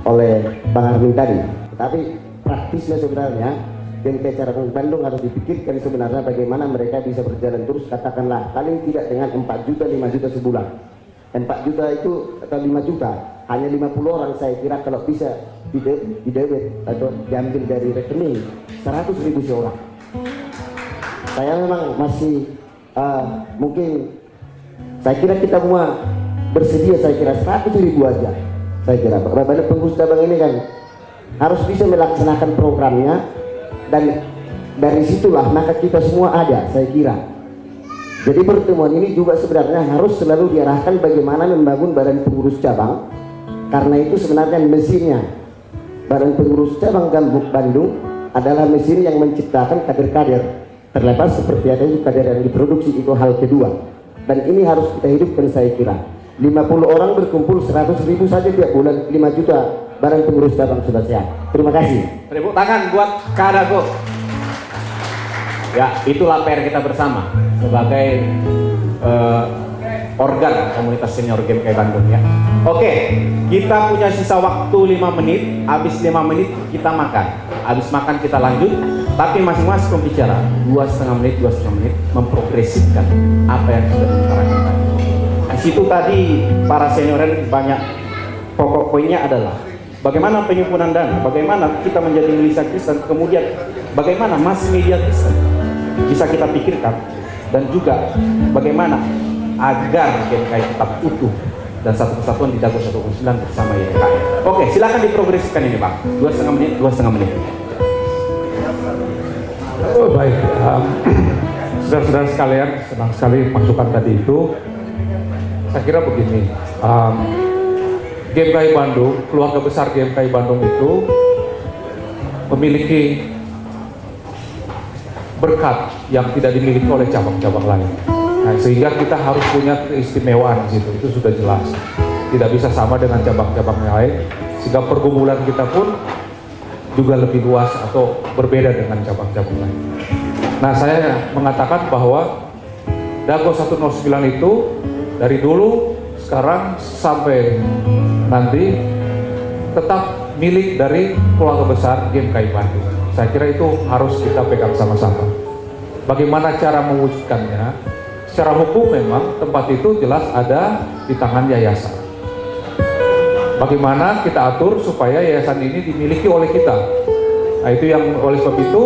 oleh Bang Armin tadi. Tapi praktisnya sebenarnya game kayak Carabang Bandung harus dipikirkan sebenarnya bagaimana mereka bisa berjalan terus, katakanlah paling tidak dengan 4 juta 5 juta sebulan. 4 juta itu atau 5 juta hanya 50 orang, saya kira kalau bisa didebit atau diambil dari rekening 100.000 seorang. Saya memang masih mungkin saya kira kita semua bersedia, saya kira 100.000 aja. Saya kira Bapak pengurus cabang ini kan harus bisa melaksanakan programnya, dan dari situlah maka kita semua ada, saya kira. Jadi pertemuan ini juga sebenarnya harus selalu diarahkan bagaimana membangun badan pengurus cabang, karena itu sebenarnya mesinnya badan pengurus cabang Bandung adalah mesin yang menciptakan kader-kader, terlepas seperti ada itu kader yang diproduksi, itu hal kedua. Dan ini harus kita hidupkan, saya kira 50 orang berkumpul 100.000 saja tiap bulan, 5 juta badan pengurus cabang sudah sehat. Terima kasih. Tepuk tangan buat Kadago. Ya, itulah PR kita bersama sebagai organ komunitas senior game kayak Bandung ya. Oke, kita punya sisa waktu 5 menit. Habis 5 menit kita makan. Habis makan kita lanjut. Tapi masing-masing pembicara 2,5 menit, 2,5 menit memprogresifkan apa yang sudah dibicarakan tadi. Di situ tadi para senioran banyak pokok poinnya adalah bagaimana penyimpunan dana, bagaimana kita menjadi milisia Kristen, kemudian bagaimana mass media Kristen bisa kita pikirkan, dan juga bagaimana agar GMKI tetap utuh dan satu kesatuan di Dago 109 bersama YKM. Oke, silakan diprogresifkan ini Bang. 2,5 menit, 2,5 menit. Oh, baik, saudara-saudara sekalian, senang sekali masukan tadi itu. Saya kira begini, GMKI Bandung, keluarga besar GMKI Bandung itu memiliki berkat yang tidak dimiliki oleh cabang-cabang lain. Nah, sehingga kita harus punya keistimewaan di situ, itu sudah jelas. Tidak bisa sama dengan cabang-cabang yang lain, sehingga pergumulan kita pun juga lebih luas atau berbeda dengan cabang-cabang lain. Nah, saya mengatakan bahwa Dago 109 itu dari dulu, sekarang, sampai nanti tetap milik dari keluarga besar GMKI Bandung. Saya kira itu harus kita pegang sama-sama. Bagaimana cara mewujudkannya? Secara hukum memang tempat itu jelas ada di tangan yayasan. Bagaimana kita atur supaya yayasan ini dimiliki oleh kita? Nah, itu yang oleh sebab itu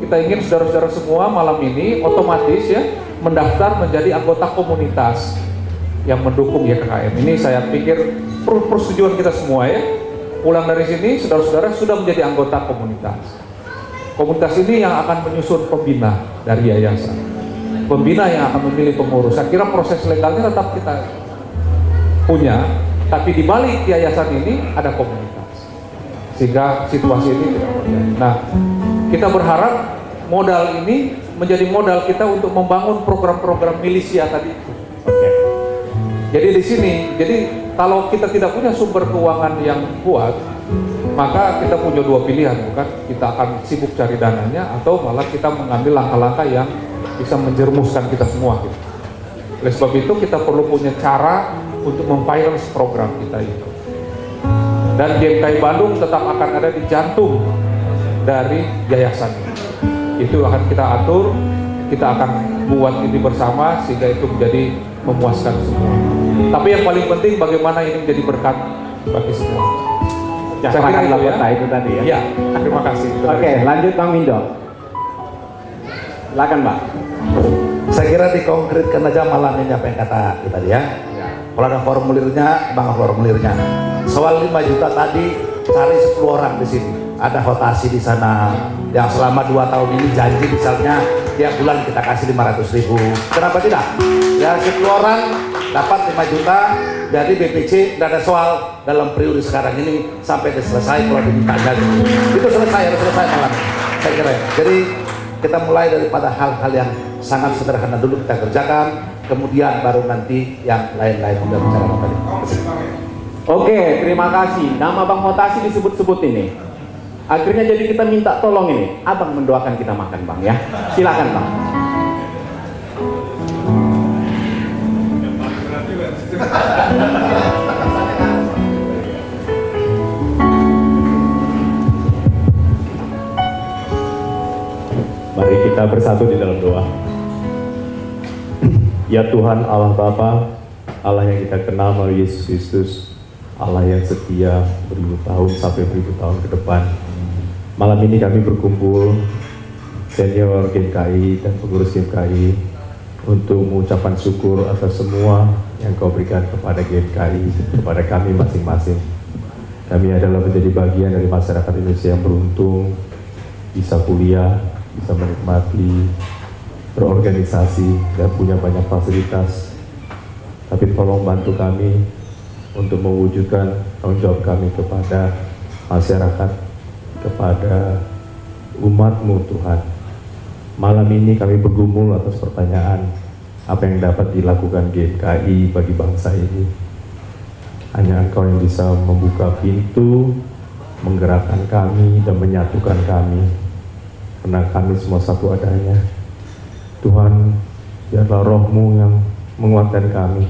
kita ingin saudara-saudara semua malam ini otomatis ya mendaftar menjadi anggota komunitas yang mendukung YKKM. Ini saya pikir persetujuan kita semua ya. Pulang dari sini saudara-saudara sudah menjadi anggota komunitas. Komunitas ini yang akan menyusun pembina dari yayasan. Pembina yang akan memilih pengurus. Saya kira proses legalnya tetap kita punya, tapi di balik yayasan ini ada komunitas. Sehingga situasi ini tidak terjadi. Nah, kita berharap modal ini menjadi modal kita untuk membangun program-program milisia tadi itu. Oke. Jadi di sini, kalau kita tidak punya sumber keuangan yang kuat, maka kita punya dua pilihan, bukan? Kita akan sibuk cari dananya, atau malah kita mengambil langkah-langkah yang bisa menjerumuskan kita semua. Gitu. Oleh sebab itu kita perlu punya cara untuk memfinance program kita itu. Dan GMKI Bandung tetap akan ada di jantung dari yayasan ini. Itu akan kita atur, kita akan buat ini bersama sehingga itu menjadi memuaskan semua. Tapi yang paling penting bagaimana ini menjadi berkat bagi semua. Ya, saya kira itu ya. Itu tadi ya. Iya, terima kasih. Oke, lanjut Bang Mindo. Silakan Mbak. Saya kira dikonkretkan aja malam ini apa yang kata kita tadi ya. Kalau ada formulirnya, Bang formulirnya. Soal 5 juta tadi, cari 10 orang di sini. Ada rotasi di sana yang selama 2 tahun ini janji misalnya tiap bulan kita kasih 500.000. Kenapa tidak? Ya 10 orang dapat 5 juta, jadi BPC tidak ada soal dalam periode sekarang ini sampai selesai kalau diminta jadi. Itu selesai, harus selesai malam ini. Saya kira ya. Jadi kita mulai daripada hal-hal yang sangat sederhana dulu kita kerjakan, kemudian baru nanti yang lain-lain udah bicara tadi. Oke, terima kasih. Nama Bang Hotasi disebut-sebut ini. Akhirnya jadi kita minta tolong ini. Abang mendoakan kita makan Bang ya. Silakan Bang. Kita bersatu di dalam doa. Ya Tuhan Allah Bapa, Allah yang kita kenal melalui Yesus Kristus, Allah yang setia beribu tahun sampai beribu tahun ke depan. Malam ini kami berkumpul, senior GMKI dan pengurus GMKI, untuk mengucapkan syukur atas semua yang Kau berikan kepada GMKI, kepada kami masing-masing. Kami adalah menjadi bagian dari masyarakat Indonesia yang beruntung, bisa kuliah, bisa menikmati, berorganisasi, dan punya banyak fasilitas. Tapi tolong bantu kami untuk mewujudkan tanggung jawab kami kepada masyarakat, kepada umat-Mu Tuhan. Malam ini kami bergumul atas pertanyaan, apa yang dapat dilakukan GMKI bagi bangsa ini. Hanya Engkau yang bisa membuka pintu, menggerakkan kami dan menyatukan kami, karena kami semua satu adanya. Tuhan, biarlah Roh-Mu yang menguatkan kami,